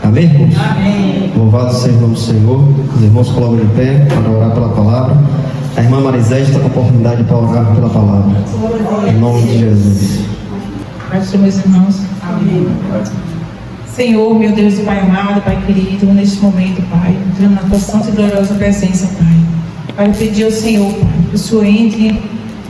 Amém, irmãos? Amém. Louvado seja o nome do Senhor. Os irmãos colocam de pé para orar pela palavra. A irmã Marisete está com a oportunidade para orar pela palavra. Em nome de Jesus. Pai dos meus irmãos. Amém. Senhor, meu Deus e Pai amado, Pai querido, neste momento, Pai, entrando na tua santa e gloriosa presença, Pai. Pai, eu pedi ao Senhor, Pai, que o Senhor entre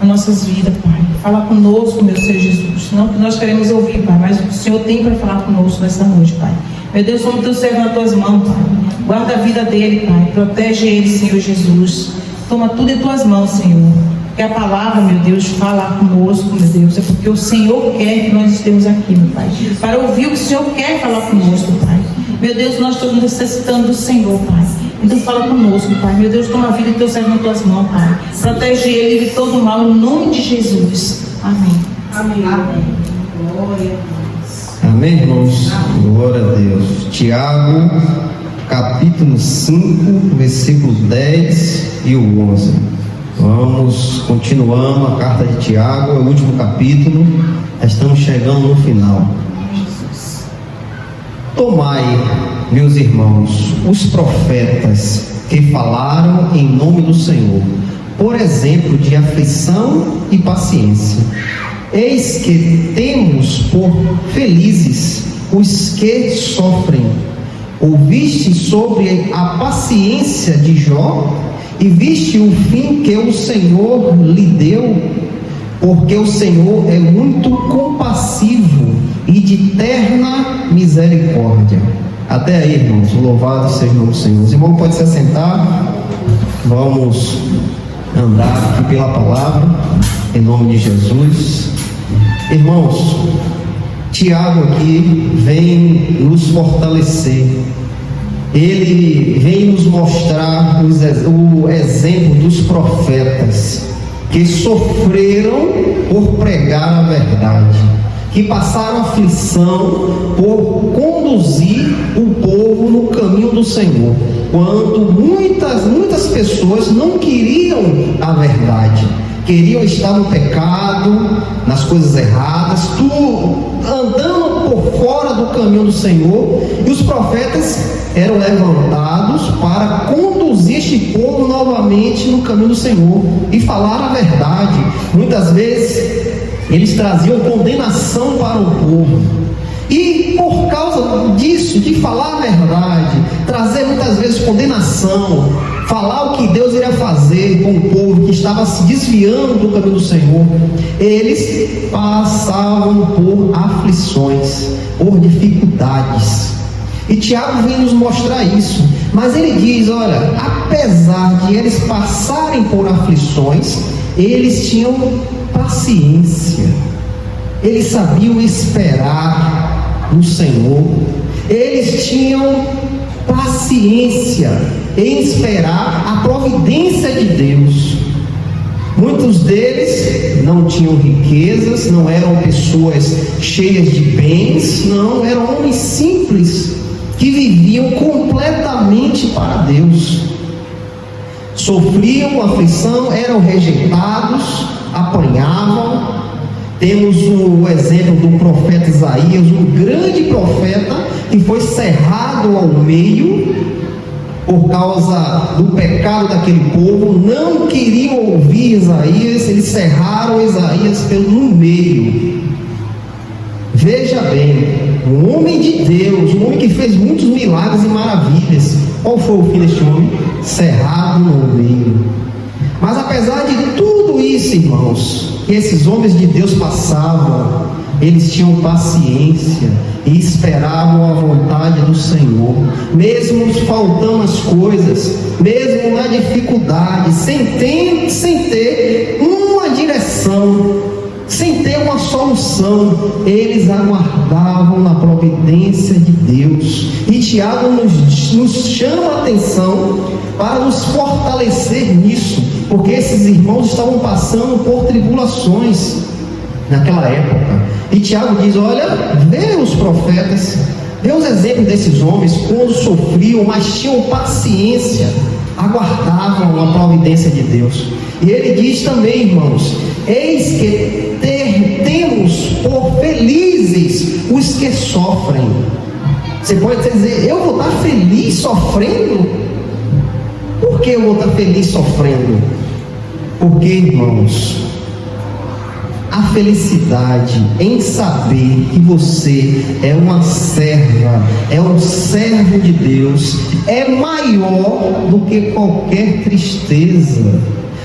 nas nossas vidas, Pai. Fala conosco, meu Senhor Jesus. Não que nós queremos ouvir, Pai, mas o que o Senhor tem para falar conosco nessa noite, Pai. Meu Deus, somos teu servo nas tuas mãos, Pai. Guarda a vida dele, Pai. Protege ele, Senhor Jesus. Toma tudo em tuas mãos, Senhor. Que a palavra, meu Deus, falar conosco, meu Deus. É porque o Senhor quer que nós estemos aqui, meu Pai. Para ouvir o que o Senhor quer falar conosco, Pai. Meu Deus, nós estamos necessitando do Senhor, Pai. Então fala conosco, Pai. Meu Deus, toma a vida de teu servo nas tuas mãos, Pai. Protege ele de todo mal, em nome de Jesus. Amém. Amém. Amém. Glória a Deus. Amém, irmãos? Glória a Deus. Tiago, capítulo 5, versículos 10 e o 11. Vamos continuando a carta de Tiago, é o último capítulo. Estamos chegando no final. Tomai, meus irmãos, os profetas que falaram em nome do Senhor, por exemplo de aflição e paciência. Eis que temos por felizes os que sofrem. Ouviste sobre a paciência de Jó e viste o fim que o Senhor lhe deu, porque o Senhor é muito compassivo e de terna misericórdia. Até aí, irmãos, louvado seja o nome do Senhor. Os irmãos podem se assentar. Vamos andar aqui pela palavra, em nome de Jesus. Irmãos, Tiago aqui vem nos fortalecer. Ele vem nos mostrar o exemplo dos profetas que sofreram por pregar a verdade, que passaram aflição por conduzir o povo no caminho do Senhor, quando muitas pessoas não queriam a verdade, queriam estar no pecado, nas coisas erradas, andando por fora do caminho do Senhor, e os profetas eram levantados para conduzir este povo novamente no caminho do Senhor e falar a verdade. Muitas vezes eles traziam condenação para o povo, e por causa disso, de falar a verdade, trazer muitas vezes condenação, falar o que Deus iria fazer com o povo que estava se desviando do caminho do Senhor, eles passavam por aflições, por dificuldades. E Tiago vem nos mostrar isso, mas ele diz, olha, apesar de eles passarem por aflições, eles tinham paciência, eles sabiam esperar no Senhor, eles tinham paciência em esperar a providência de Deus. Muitos deles não tinham riquezas, não eram pessoas cheias de bens, não, eram homens simples que viviam completamente para Deus. Sofriam aflição, eram rejeitados, apanhavam. Temos o exemplo do profeta Isaías, um grande profeta que foi cerrado ao meio por causa do pecado daquele povo. Não queriam ouvir Isaías, eles cerraram Isaías no meio. Veja bem, um homem de Deus, um homem que fez muitos milagres e maravilhas. Qual foi o fim deste homem? Cerrado no meio. Mas apesar de tudo isso, irmãos, que esses homens de Deus passavam, eles tinham paciência e esperavam a vontade do Senhor, mesmo faltando as coisas, mesmo na dificuldade, sem ter uma direção, sem ter uma solução, eles aguardavam na providência de Deus. E Tiago nos chama a atenção para nos fortalecer nisso, porque esses irmãos estavam passando por tribulações naquela época. E Tiago diz, olha, vê os profetas, vê os exemplos desses homens, quando sofriam, mas tinham paciência, aguardavam a providência de Deus. E ele diz também, irmãos, eis que temos por felizes os que sofrem. Você pode dizer, eu vou estar feliz sofrendo? Por que eu vou estar feliz sofrendo? Porque, irmãos, a felicidade em saber que você é uma serva, é um servo de Deus, é maior do que qualquer tristeza,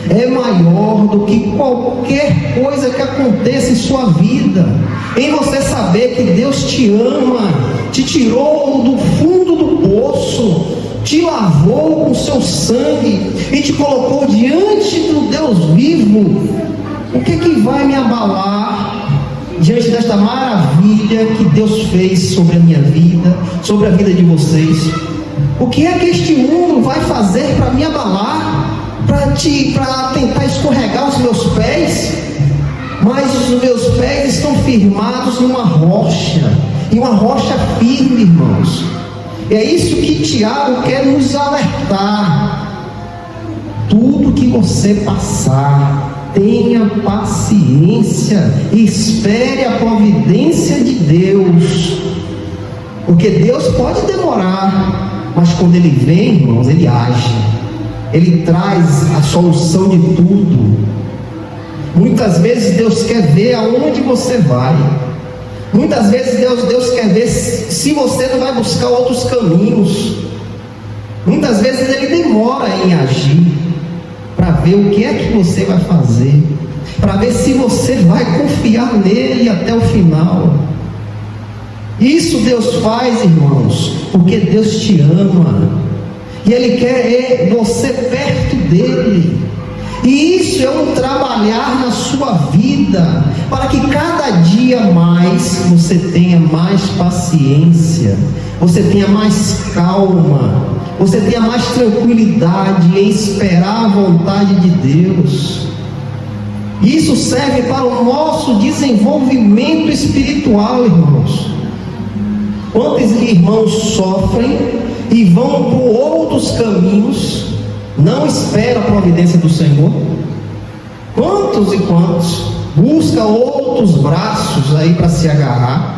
é maior do que qualquer coisa que aconteça em sua vida. Em você saber que Deus te ama, te tirou do fundo do poço, te lavou com seu sangue e te colocou diante do Deus vivo. O que vai me abalar diante desta maravilha que Deus fez sobre a minha vida, sobre a vida de vocês? O que é que este mundo vai fazer para me abalar, para tentar escorregar os meus pés? Mas os meus pés estão firmados numa rocha, e uma rocha firme, irmãos. É isso que Tiago quer nos alertar. Tudo que você passar, tenha paciência, espere a providência de Deus, porque Deus pode demorar, mas quando Ele vem, irmãos, Ele age, Ele traz a solução de tudo. Muitas vezes Deus quer ver aonde você vai, muitas vezes Deus quer ver se você não vai buscar outros caminhos, muitas vezes Ele demora em agir, para ver o que é que você vai fazer, para ver se você vai confiar nele até o final. Isso Deus faz, irmãos, porque Deus te ama, e Ele quer você perto dele, e isso é um trabalhar na sua vida, para que cada dia mais você tenha mais paciência, você tenha mais calma, você tenha mais tranquilidade em esperar a vontade de Deus. Isso serve para o nosso desenvolvimento espiritual, irmãos. Quantos irmãos sofrem e vão por outros caminhos, não esperam a providência do Senhor? Quantos e quantos buscam outros braços aí para se agarrar?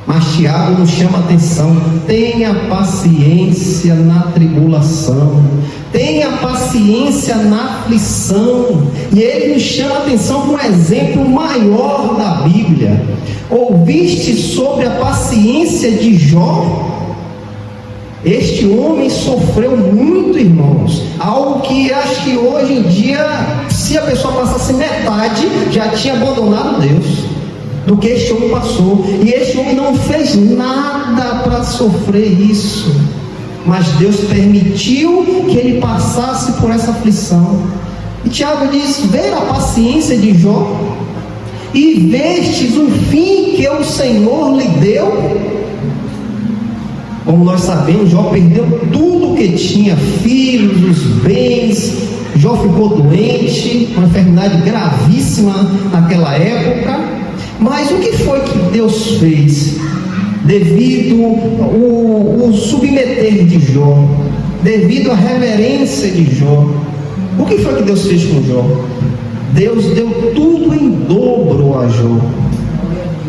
Mas Tiago nos chama a atenção: tenha paciência na tribulação, tenha paciência na aflição. E ele nos chama a atenção com um exemplo maior da Bíblia. Ouviste sobre a paciência de Jó? Este homem sofreu muito, irmãos, algo que acho que hoje em dia, se a pessoa passasse metade, já tinha abandonado Deus, do que este homem passou. E este homem não fez nada para sofrer isso, mas Deus permitiu que ele passasse por essa aflição. E Tiago diz: vê a paciência de Jó, e vestes o fim que o Senhor lhe deu. Como nós sabemos, Jó perdeu tudo que tinha, filhos, os bens. Jó ficou doente, uma enfermidade gravíssima naquela época. Mas o que foi que Deus fez? Devido ao submeter de Jó, devido à reverência de Jó, o que foi que Deus fez com Jó? Deus deu tudo em dobro a Jó,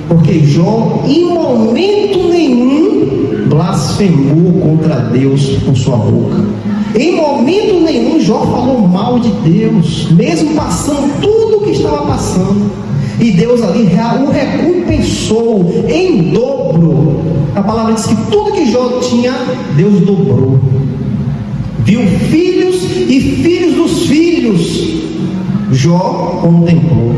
porque Jó em momento nenhum blasfemou contra Deus com sua boca. Em momento nenhum Jó falou mal de Deus, mesmo passando tudo o que estava passando. E Deus ali o recompensou em dobro. A palavra diz que tudo que Jó tinha, Deus dobrou. Viu filhos e filhos dos filhos, Jó contemplou.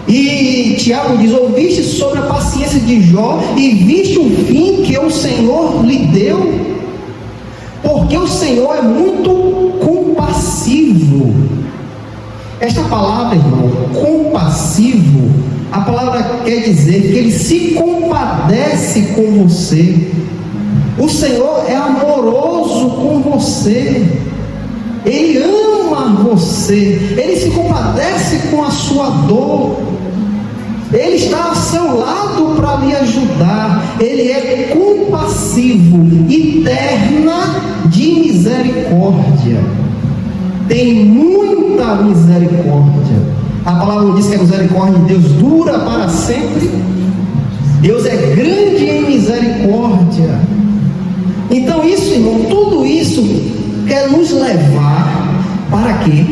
E Tiago diz: ouviste sobre a paciência de Jó e viste o fim que o Senhor lhe deu. Porque o Senhor é muito compassivo. Esta palavra, irmão, compassivo, a palavra quer dizer que Ele se compadece com você. O Senhor é amoroso com você, Ele ama você, Ele se compadece com a sua dor, Ele está ao seu lado para lhe ajudar. Ele é compassivo, eterna de misericórdia, tem muita misericórdia. A palavra diz que a misericórdia de Deus dura para sempre. Deus é grande em misericórdia misericórdia. Então isso, irmão, tudo isso quer nos levar para quê?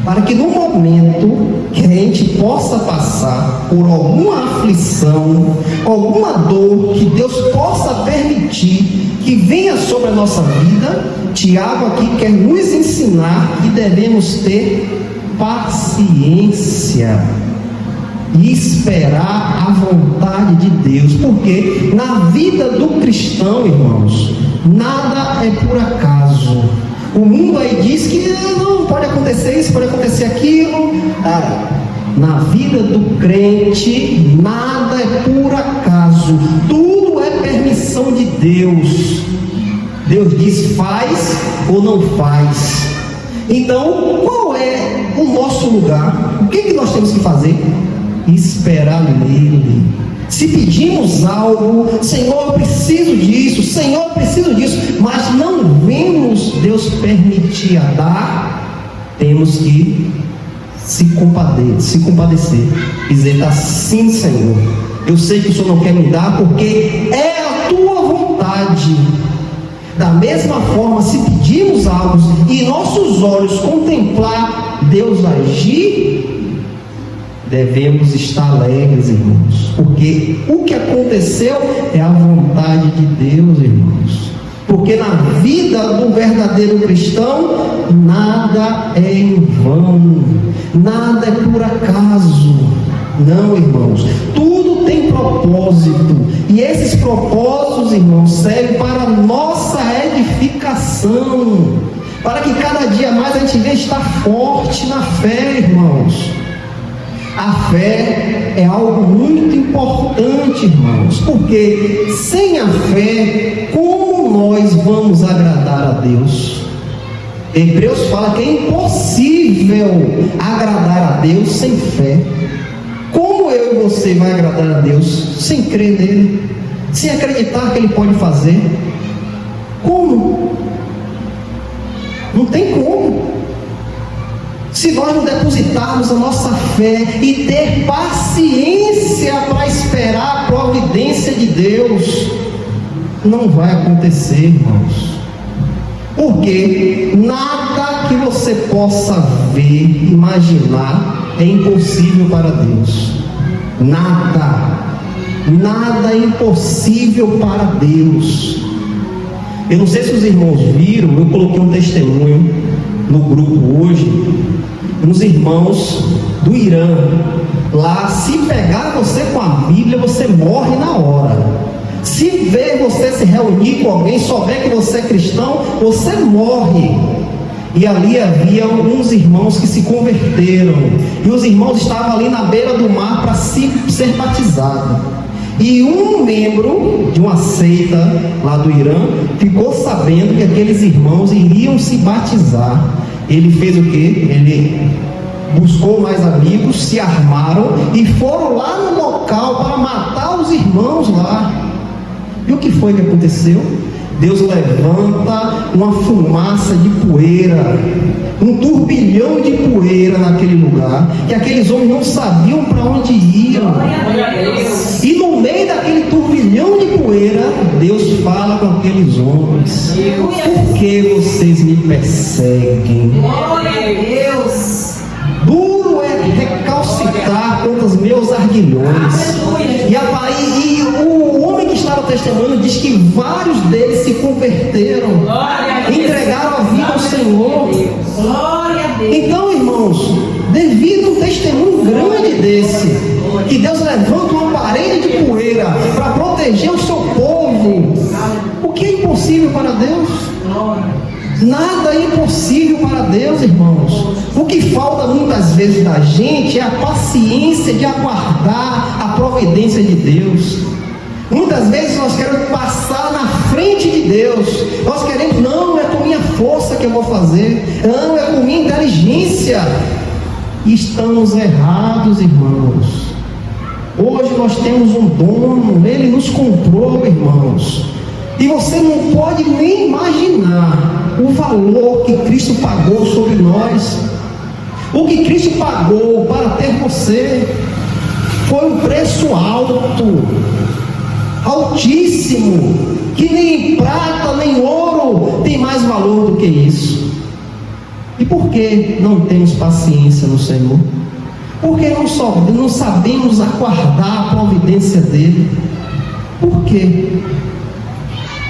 Para que no momento que a gente possa passar por alguma aflição, alguma dor que Deus possa permitir que venha sobre a nossa vida, Tiago aqui quer nos ensinar que devemos ter paciência e esperar a vontade de Deus, porque na vida do cristão, irmãos, nada é por acaso. O mundo aí diz que não pode acontecer isso, pode acontecer aquilo. Na vida do crente, nada é por acaso, tudo é permissão de Deus. Deus diz faz ou não faz. Então, qual é o nosso lugar? O que nós temos que fazer? Esperar nele. Se pedimos algo, Senhor, eu preciso disso, Senhor, eu preciso disso, mas não vemos Deus permitir a dar, temos que se compadecer, dizer assim, Senhor, eu sei que o Senhor não quer me dar, porque é a tua vontade. Da mesma forma, se pedimos algo e nossos olhos contemplar Deus agir, devemos estar alegres, irmãos, porque o que aconteceu é a vontade de Deus, irmãos. Porque na vida do verdadeiro cristão, nada é em vão, nada é por acaso. Não, irmãos, tudo tem propósito, e esses propósitos, irmãos, servem para a nossa edificação, para que cada dia mais a gente venha estar forte na fé, irmãos. A fé é algo muito importante, irmãos, porque sem a fé, como nós vamos agradar a Deus? Hebreus fala que é impossível agradar a Deus sem fé. Como eu e você vai agradar a Deus sem crer nele, sem acreditar que ele pode fazer? Como? Não tem como. Se nós não depositarmos a nossa fé e ter paciência para esperar a providência de Deus, não vai acontecer, irmãos. Porque nada que você possa ver, imaginar, é impossível para Deus. Nada é impossível para Deus. Eu não sei se os irmãos viram, eu coloquei um testemunho no grupo hoje, uns irmãos do Irã. Lá, se pegar você com a Bíblia, você morre na hora. Se ver você se reunir com alguém, souber que você é cristão, você morre. E ali havia uns irmãos que se converteram, e os irmãos estavam ali na beira do mar para ser batizados. E um membro de uma seita lá do Irã ficou sabendo que aqueles irmãos iriam se batizar. Ele fez o quê? Ele buscou mais amigos, se armaram e foram lá no local para matar os irmãos lá. E o que foi que aconteceu? Deus levanta uma fumaça de poeira, um turbilhão de poeira naquele lugar, que aqueles homens não sabiam para onde iam. E no meio daquele turbilhão de poeira, Deus fala com aqueles homens: por que vocês me perseguem? Glória a Deus. Duro é recalcitrar contra os meus arguilhões. E o homem que estava testemunhando diz que vários deles se converteram, entregaram a vida ao Senhor. Glória a Deus. Então, irmãos, devido a um testemunho grande desse, que Deus levanta uma parede de poeira para proteger o seu povo, o que é impossível para Deus? Nada é impossível para Deus, irmãos. O que falta muitas vezes da gente é a paciência de aguardar a providência de Deus. Muitas vezes nós queremos passar na frente de Deus. Nós queremos, não, é com minha força que eu vou fazer, não, é com minha inteligência. Estamos errados, irmãos. Hoje nós temos um dono, ele nos comprou, irmãos. E você não pode nem imaginar o valor que Cristo pagou sobre nós. O que Cristo pagou para ter você foi um preço alto, altíssimo. Altíssimo, que nem prata nem ouro tem mais valor do que isso. E por que não temos paciência no Senhor? Por que não sabemos aguardar a providência dele? Por quê?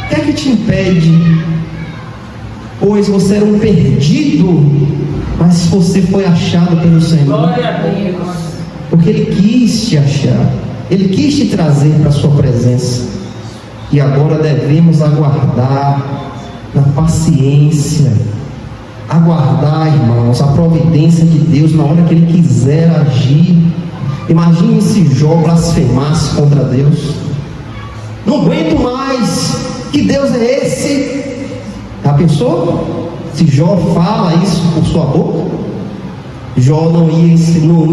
O que é que te impede? Pois você era um perdido, mas você foi achado pelo Senhor. Glória a Deus. Porque Ele quis te achar, Ele quis te trazer para a sua presença. E agora devemos aguardar na paciência, aguardar, irmãos, a providência de Deus na hora que Ele quiser agir. Imagine se Jó blasfemasse contra Deus. Não aguento mais, que Deus é esse? Já pensou? Se Jó fala isso por sua boca, Jó não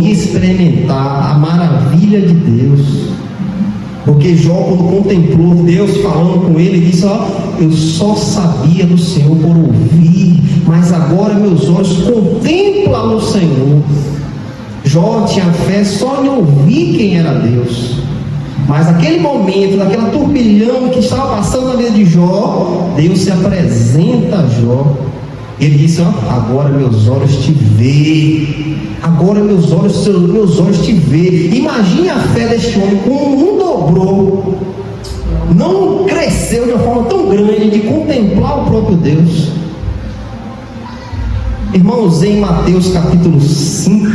ia experimentar a maravilha de Deus. Porque Jó, quando contemplou Deus falando com ele, disse: ó, eu só sabia do Senhor por ouvir, mas agora meus olhos contemplam o Senhor. Jó tinha fé só em ouvir quem era Deus. Mas naquele momento, naquela turbilhão que estava passando na vida de Jó, Deus se apresenta a Jó. Ele disse: ó, agora meus olhos te veem. Agora meus olhos te veem. Imagine a fé deste homem, como não dobrou, não cresceu de uma forma tão grande de contemplar o próprio Deus. Irmãos, em Mateus capítulo 5,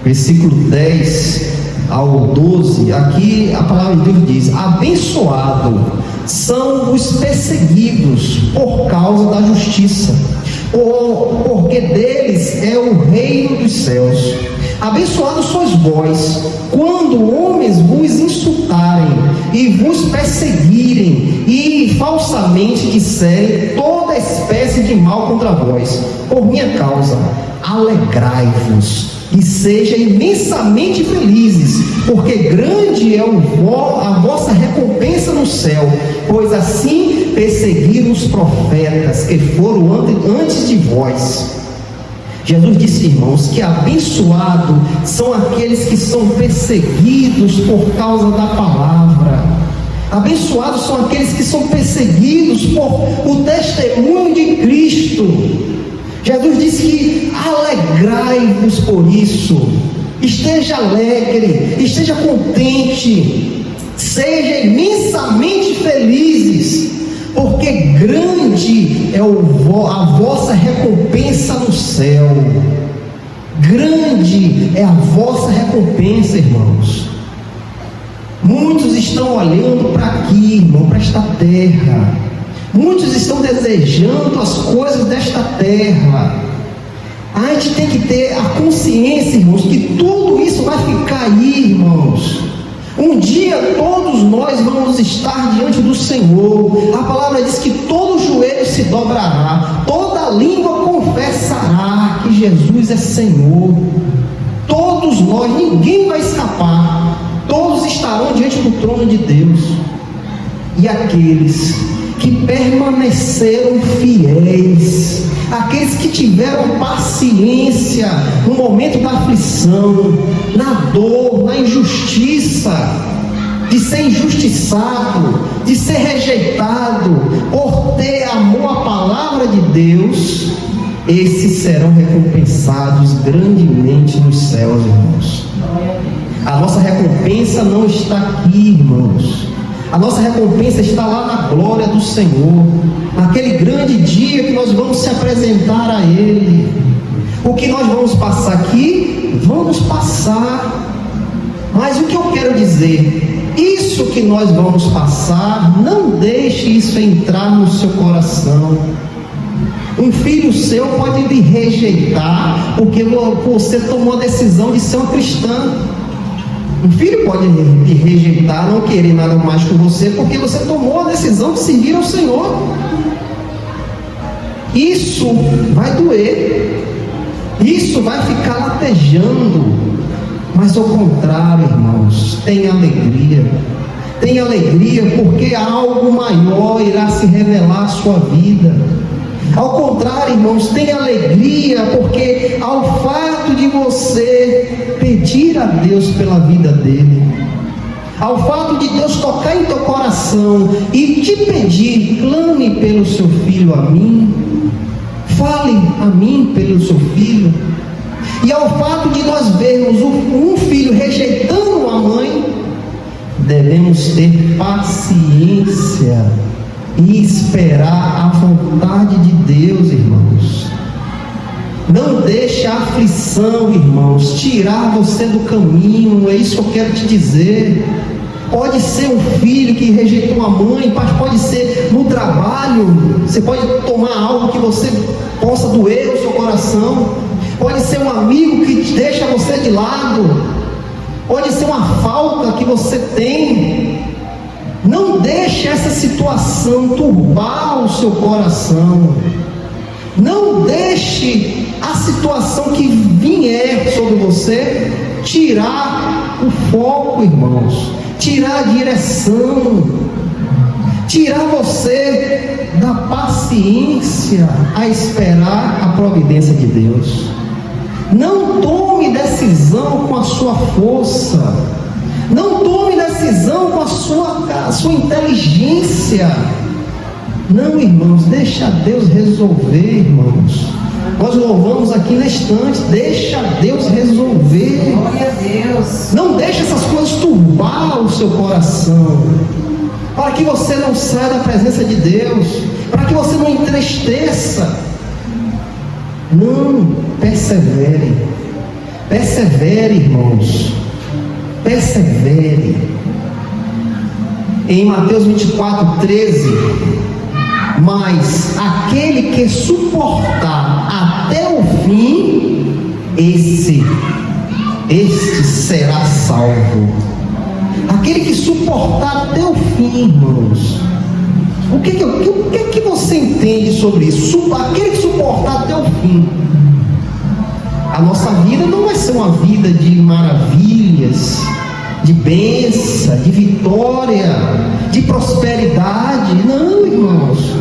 versículo 10 ao 12, aqui a palavra de Deus diz: abençoados são os perseguidos por causa da justiça, porque deles é o reino dos céus. Abençoados sois vós, quando homens vos insultarem e vos perseguirem, e falsamente disserem toda espécie de mal contra vós, por minha causa. Alegrai-vos e sejam imensamente felizes, porque grande é a vossa recompensa no céu, pois assim perseguiram os profetas que foram antes de vós. Jesus disse, irmãos, que abençoados são aqueles que são perseguidos por causa da palavra. Abençoados são aqueles que são perseguidos por o testemunho de Cristo. Jesus disse que alegrai-vos por isso, esteja alegre, esteja contente, seja imensamente felizes, porque grande é a vossa recompensa no céu. Grande é a vossa recompensa, irmãos. Muitos estão olhando para aqui, irmão, para esta terra. Muitos estão desejando as coisas desta terra. A gente tem que ter a consciência, irmãos, que tudo isso vai ficar aí, irmãos. Um dia todos nós vamos estar diante do Senhor. A palavra diz que todo joelho se dobrará, toda língua confessará que Jesus é Senhor. Todos nós, ninguém vai escapar. Todos estarão diante do trono de Deus. E aqueles que permaneceram fiéis, aqueles que tiveram paciência no momento da aflição, na dor, na injustiça, de ser injustiçado, de ser rejeitado, por ter amor à palavra de Deus, esses serão recompensados grandemente nos céus, irmãos. A nossa recompensa não está aqui, irmãos. A nossa recompensa está lá na glória do Senhor, naquele grande dia que nós vamos se apresentar a Ele. O que nós vamos passar aqui, vamos passar. Mas o que eu quero dizer, isso que nós vamos passar, não deixe isso entrar no seu coração. Um filho seu pode lhe rejeitar, porque você tomou a decisão de ser um cristão. Um filho pode te rejeitar, não querer nada mais com você, porque você tomou a decisão de seguir ao Senhor. Isso vai doer, isso vai ficar latejando, mas ao contrário, irmãos, tenha alegria. Tenha alegria, porque algo maior irá se revelar à sua vida. Ao contrário, irmãos, tenha alegria, porque ao fato de você pedir a Deus pela vida dele, ao fato de Deus tocar em teu coração e te pedir, clame pelo seu filho a mim, fale a mim pelo seu filho, e ao fato de nós vermos um filho rejeitando a mãe, devemos ter paciência e esperar a vontade de Deus, irmãos. Não deixe a aflição, irmãos, tirar você do caminho. É isso que eu quero te dizer. Pode ser um filho que rejeitou a mãe, pode ser no trabalho. Você pode tomar algo que você possa doer o seu coração. Pode ser um amigo que deixa você de lado. Pode ser uma falta que você tem. Não deixe essa situação turbar o seu coração. Não deixe a situação que vier sobre você tirar o foco, irmãos, tirar a direção, tirar você da paciência a esperar a providência de Deus. Não tome decisão com a sua força, não tome decisão com a sua inteligência. Não, irmãos, deixa Deus resolver, irmãos. Nós louvamos aqui na estante, deixa Deus resolver. Glória a Deus. Não deixa essas coisas turbar o seu coração, para que você não saia da presença de Deus, para que você não entristeça. Não, persevere, persevere, irmãos, persevere. Em Mateus 24:13, mas aquele que suportar até o fim, este será salvo. Aquele que suportar até o fim, irmãos. O que você entende sobre isso? Aquele que suportar até o fim. A nossa vida não vai ser uma vida de maravilhas, de bênção, de vitória, de prosperidade. Não, irmãos.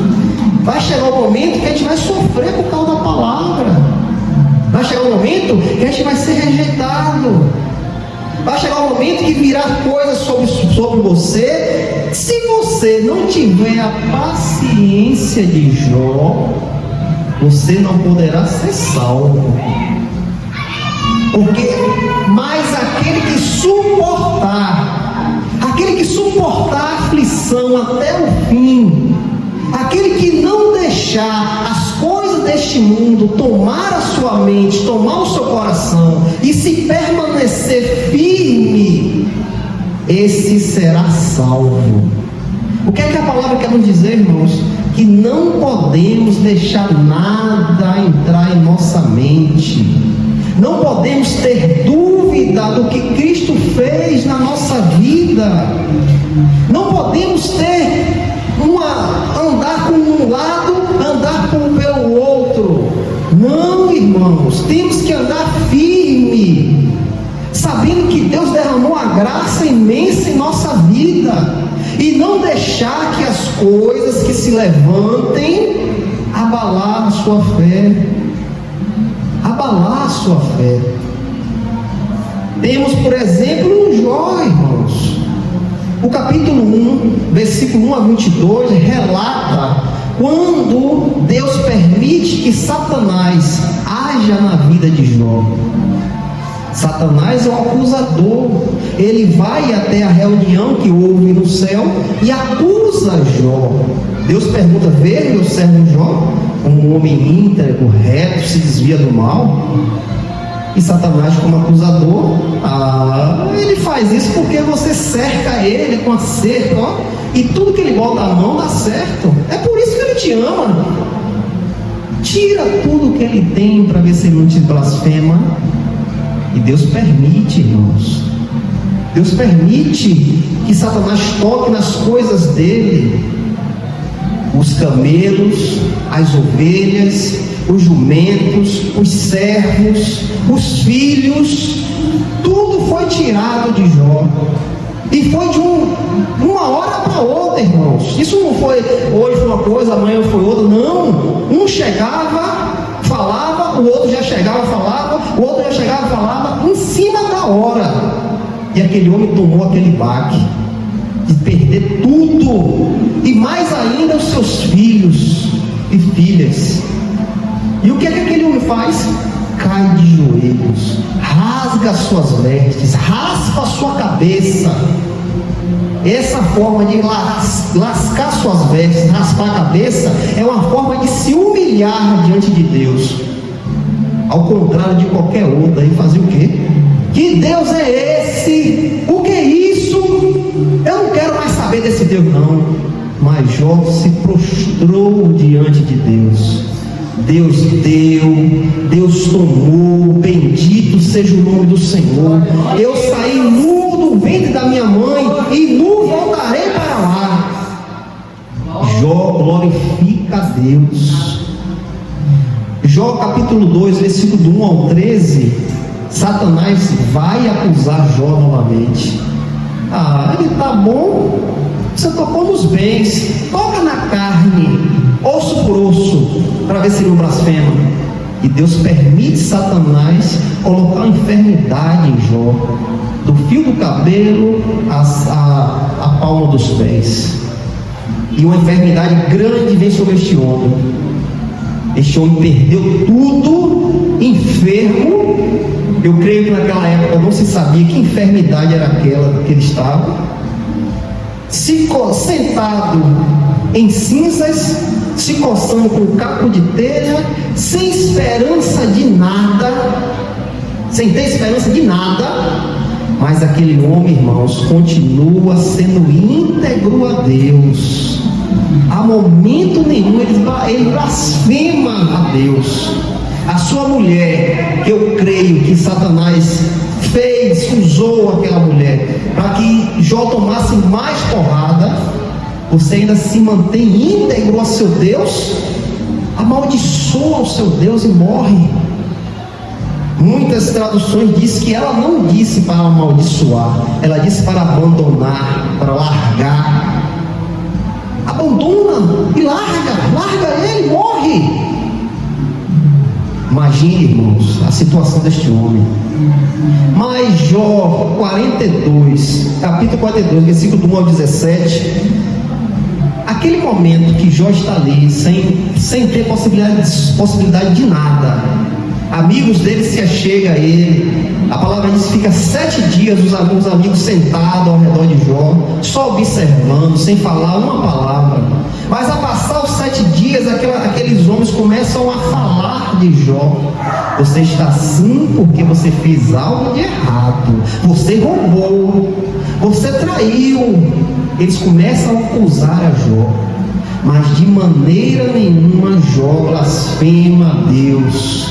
Vai chegar o momento que a gente vai sofrer por causa da palavra. Vai chegar o momento que a gente vai ser rejeitado. Vai chegar o momento que virá coisas sobre você. Se você não tiver a paciência de Jó, você não poderá ser salvo. Mas aquele que suportar a aflição até o fim, aquele que não deixar as coisas deste mundo tomar a sua mente, tomar o seu coração e se permanecer firme, esse será salvo. O que é que a palavra quer nos dizer, irmãos? Que não podemos deixar nada entrar em nossa mente. Não podemos ter dúvida do que Cristo fez na nossa vida. Não podemos andar com um lado, andar pelo outro. Não, irmãos, temos que andar firme, sabendo que Deus derramou a graça imensa em nossa vida, e não deixar que as coisas que se levantem abalar a sua fé. Abalar a sua fé. Temos, por exemplo, um Jó, irmãos. O capítulo 1, versículo 1 a 22, relata quando Deus permite que Satanás haja na vida de Jó. Satanás é o acusador. Ele vai até a reunião que houve no céu e acusa Jó. Deus pergunta: vê meu servo Jó, um homem íntegro, reto, se desvia do mal? E Satanás, como acusador, ele faz isso porque você cerca ele com a cerca, e tudo que ele bota a mão dá certo. É por isso que ele te ama. Tira tudo que ele tem para ver se ele não te blasfema. E Deus permite, irmãos. Deus permite que Satanás toque nas coisas dele. Os camelos, as ovelhas, os jumentos, os servos, os filhos, tudo foi tirado de Jó. E foi de uma hora para outra, irmãos. Isso não foi hoje foi uma coisa, amanhã foi outra. Não. Um chegava, falava, o outro já chegava, falava, o outro já chegava, falava, em cima da hora. E aquele homem tomou aquele baque de perder tudo, e mais ainda os seus filhos e filhas. E o que é que aquele homem faz? Cai de joelhos, rasga as suas vestes, raspa a sua cabeça. Essa forma de lascar suas vestes, raspar a cabeça, é uma forma de se humilhar diante de Deus. Ao contrário de qualquer outra, e fazer o quê? Que Deus é esse? O que é isso? Eu não quero mais saber desse Deus não. Mas Jó se prostrou diante de Deus. Deus deu, Deus tomou, bendito seja o nome do Senhor. Eu saí nu do ventre da minha mãe e nu voltarei para lá. Jó glorifica a Deus. Jó capítulo 2, versículo do 1 ao 13, Satanás vai acusar Jó novamente. Ele está bom, você tocou nos bens, toca na carne, osso por osso, para ver se ele não blasfema. E Deus permite Satanás colocar uma enfermidade em Jó, do fio do cabelo à palma dos pés. E uma enfermidade grande vem sobre este homem. Este homem perdeu tudo, enfermo. Eu creio que naquela época não se sabia que enfermidade era aquela que ele estava. Sentado em cinzas, se coçando com um caco de telha, sem esperança de nada, sem ter esperança de nada. Mas aquele homem, irmãos, continua sendo íntegro a Deus. A momento nenhum ele blasfema a Deus. A sua mulher, que eu creio que Satanás usou aquela mulher para que Jó tomasse mais porrada, você ainda se mantém íntegro a seu Deus, amaldiçoa o seu Deus e morre. Muitas traduções dizem que ela não disse para amaldiçoar, ela disse para abandonar, para largar. Abandona e larga ele, morre. Imagine, irmãos, a situação deste homem. Mas Jó 42, capítulo 42, versículo do 1 ao 17, aquele momento que Jó está ali, sem ter possibilidade de nada, amigos dele se achegam a ele. A palavra diz que fica 7 dias os amigos sentados ao redor de Jó, só observando, sem falar uma palavra. Mas a passar os 7 dias, aqueles homens começam a falar de Jó. Você está assim porque você fez algo de errado, você roubou, você traiu. Eles começam a acusar a Jó, mas de maneira nenhuma Jó blasfema a Deus.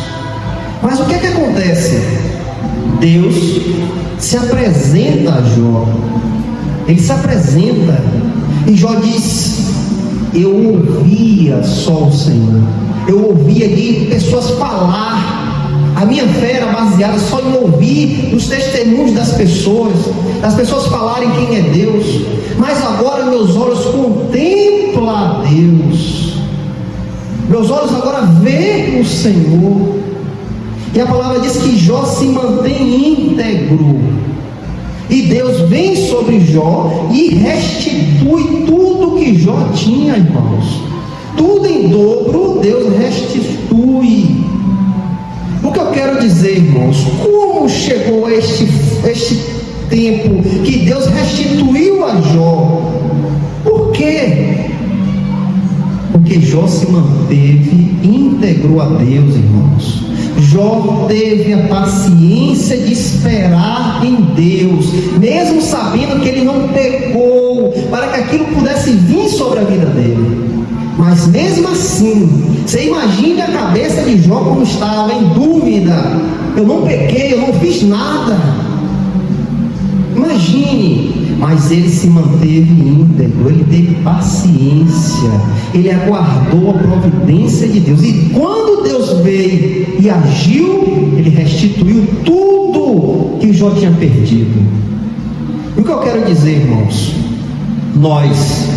Mas o que é que acontece? Deus se apresenta a Jó. Ele se apresenta e Jó diz: eu ouvia só o Senhor, eu ouvia de pessoas falar. A minha fé era baseada só em ouvir os testemunhos das pessoas falarem quem é Deus. Mas agora meus olhos contemplam a Deus, meus olhos agora veem o Senhor. E a palavra diz que Jó se mantém íntegro. E Deus vem sobre Jó e restitui tudo que Jó tinha, irmãos. Tudo em dobro, Deus restitui. O que eu quero dizer, irmãos, como chegou este tempo que Deus restituiu a Jó? Por quê? Porque Jó se manteve íntegro a Deus, irmãos. Jó teve a paciência de esperar em Deus, mesmo sabendo que ele não pecou, para que aquilo pudesse vir sobre a vida dele. Mas mesmo assim, você imagine a cabeça de Jó como estava, em dúvida. Eu não pequei, eu não fiz nada. Imagine. Mas ele se manteve íntegro, ele teve paciência, ele aguardou a providência de Deus. E quando Deus veio e agiu, ele restituiu tudo que Jó tinha perdido. E o que eu quero dizer, irmãos? Nós,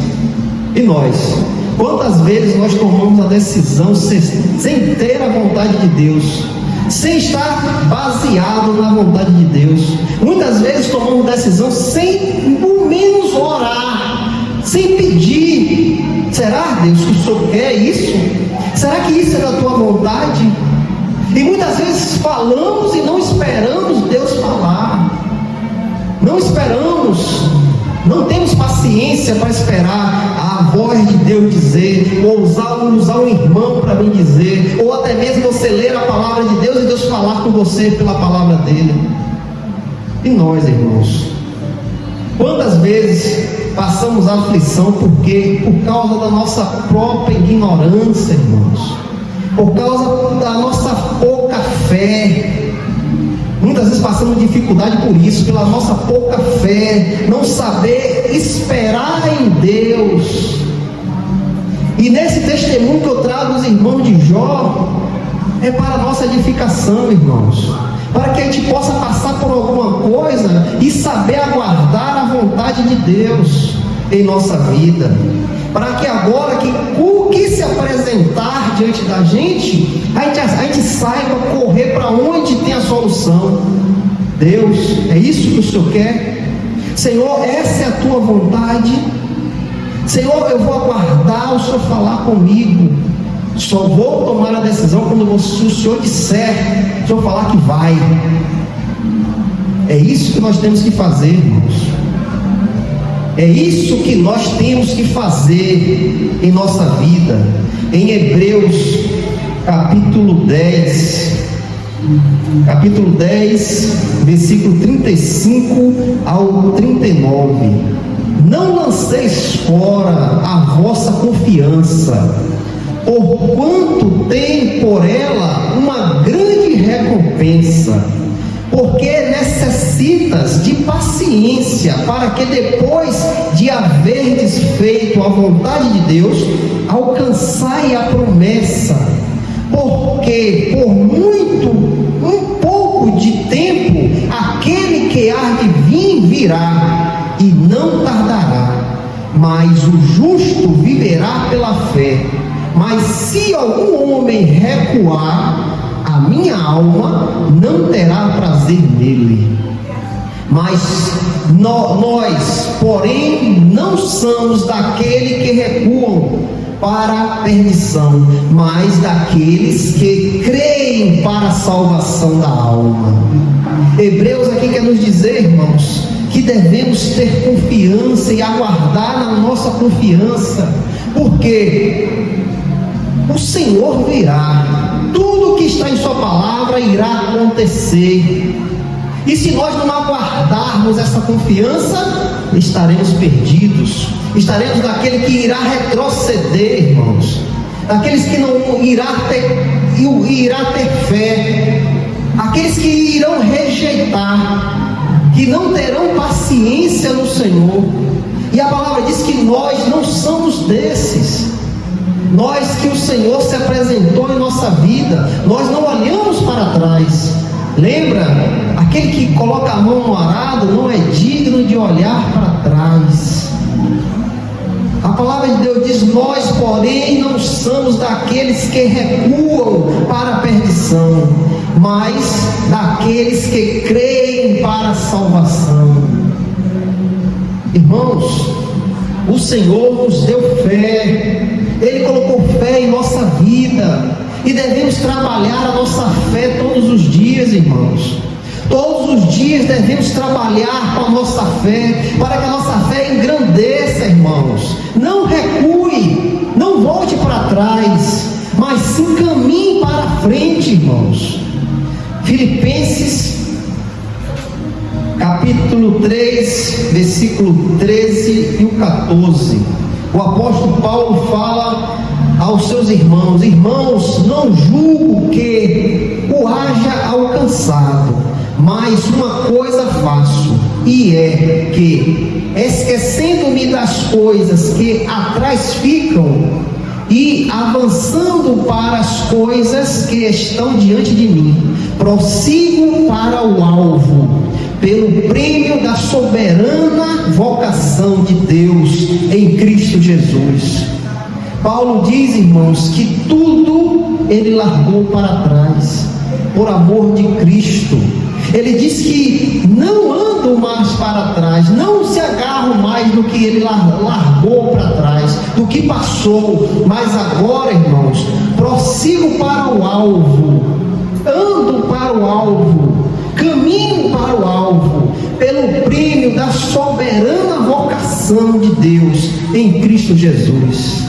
quantas vezes nós tomamos a decisão sem ter a vontade de Deus, sem estar baseado na vontade de Deus. Muitas vezes tomamos decisão sem ao menos orar, sem pedir. Será, Deus, que o Senhor quer isso? Será que isso é da tua vontade? E muitas vezes falamos e não esperamos Deus falar. Não esperamos, não temos paciência para esperar a voz de Deus dizer, ou usar um irmão para me dizer, ou até mesmo você ler a palavra de Deus e Deus falar com você pela palavra dele. E nós, irmãos, quantas vezes passamos aflição por causa da nossa própria ignorância, irmãos, por causa da nossa pouca fé. Muitas vezes passamos dificuldade por isso, pela nossa pouca fé, não saber esperar em Deus. E nesse testemunho que eu trago dos irmãos de Jó, é para a nossa edificação, irmãos, para que a gente possa passar por alguma coisa e saber aguardar a vontade de Deus em nossa vida, para que agora que o que se apresentar diante da gente, a gente saiba correr para onde tem a solução. Deus, é isso que o Senhor quer? Senhor, essa é a tua vontade? Senhor, eu vou aguardar o Senhor falar comigo. Só vou tomar a decisão quando o Senhor disser, o Senhor falar que vai. É isso que nós temos que fazer, irmãos. É isso que nós temos que fazer em nossa vida. Em Hebreus, capítulo 10, versículo 35 ao 39. Não lanceis fora a vossa confiança, porquanto tem por ela uma grande recompensa, porque necessitas de paciência, para que depois de haverdes feito a vontade de Deus, alcançai a promessa. Porque por um pouco de tempo, aquele que há de vir virá, e não tardará, mas o justo viverá pela fé. Mas se algum homem recuar, a minha alma não terá prazer nele. Mas nós, porém, não somos daquele que recuam para a perdição, mas daqueles que creem para a salvação da alma. Hebreus aqui quer nos dizer, irmãos, que devemos ter confiança e aguardar na nossa confiança, porque o Senhor virá. Tudo que está em sua palavra irá acontecer. E se nós não aguardarmos essa confiança, estaremos perdidos. Estaremos daquele que irá retroceder, irmãos. Daqueles que não irá ter fé. Aqueles que irão rejeitar, que não terão paciência no Senhor. E a palavra diz que nós não somos desses. Nós que o Senhor se apresentou em nossa vida, nós não olhamos para trás. Lembra? Aquele que coloca a mão no arado não é digno de olhar para trás. A palavra de Deus diz: nós, porém, não somos daqueles que recuam para a perdição, mas daqueles que creem para a salvação. Irmãos, o Senhor nos deu fé. Ele colocou fé em nossa vida, e devemos trabalhar a nossa fé todos os dias, irmãos. Todos os dias devemos trabalhar com a nossa fé, para que a nossa fé engrandeça, irmãos. Não recue, não volte para trás, mas sim caminhe para a frente, irmãos. Filipenses, capítulo 3, versículo 13 e o 14. O apóstolo Paulo fala aos seus irmãos: irmãos, não julgo que o haja alcançado, mas uma coisa faço, e é que, esquecendo-me das coisas que atrás ficam, e avançando para as coisas que estão diante de mim, prossigo para o alvo, pelo prêmio da soberana vocação de Deus em Cristo Jesus. Paulo diz, irmãos, que tudo ele largou para trás. por amor de Cristo. Ele diz que não andam mais para trás, não se agarram mais do que ele largou para trás, do que passou, mas agora, irmãos, prossigo para o alvo, ando para o alvo, caminho para o alvo, pelo prêmio da soberana vocação de Deus em Cristo Jesus.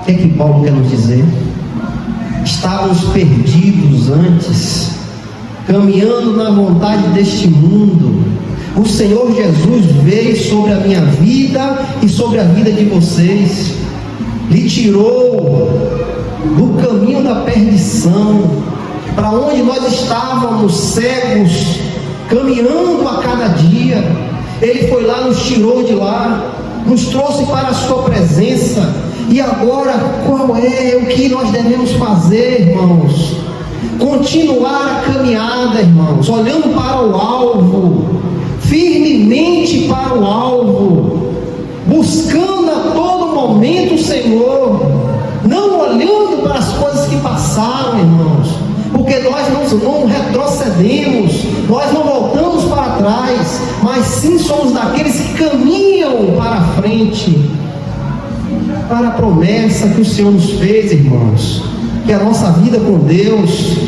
O que é que Paulo quer nos dizer? Estávamos perdidos antes, caminhando na vontade deste mundo. O Senhor Jesus veio sobre a minha vida e sobre a vida de vocês, lhe tirou do caminho da perdição, para onde nós estávamos cegos, caminhando a cada dia. Ele foi lá, nos tirou de lá, nos trouxe para a sua presença. E agora, qual é o que nós devemos fazer, irmãos? Continuar a caminhada, irmãos, olhando para o alvo, firmemente para o alvo, buscando a todo momento o Senhor, não olhando para as coisas que passaram, irmãos, porque nós não retrocedemos, nós não voltamos para trás, mas sim somos daqueles que caminham para a frente, para a promessa que o Senhor nos fez, irmãos, que a nossa vida com Deus.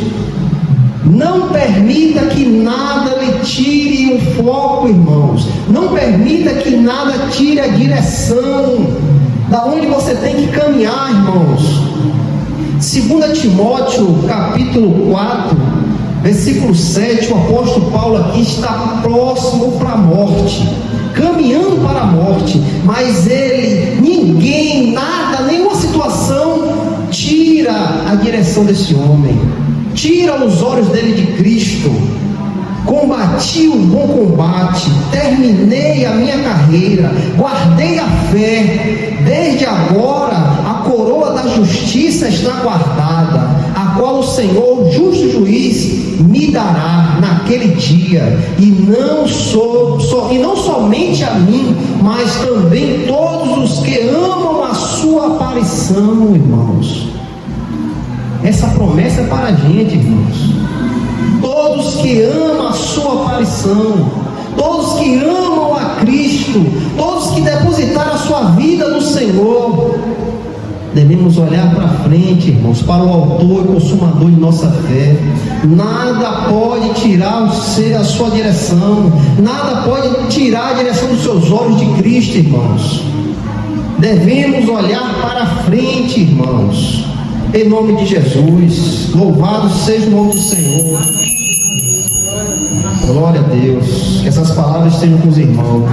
Não permita que nada lhe tire o foco, irmãos. Não permita que nada tire a direção da onde você tem que caminhar, irmãos. 2 Timóteo capítulo 4, versículo 7, o apóstolo Paulo aqui está próximo para a morte, caminhando para a morte, mas ninguém, nada, nenhuma situação tira a direção desse homem, tira os olhos dele de Cristo. Combati o bom combate, terminei a minha carreira, guardei a fé. Desde agora a coroa da justiça está guardada, a qual o Senhor, justo juiz, me dará naquele dia, e não somente a mim, mas também todos os que amam a sua aparição, irmãos. Essa promessa é para a gente, irmãos. Todos que amam a sua aparição, todos que amam a Cristo, todos que depositaram a sua vida no Senhor, devemos olhar para frente, irmãos, para o autor e consumador de nossa fé. Nada pode tirar a sua direção, nada pode tirar a direção dos seus olhos de Cristo, irmãos. Devemos olhar para frente, irmãos, em nome de Jesus. Louvado seja o nome do Senhor. Glória a Deus. Que essas palavras estejam com os irmãos.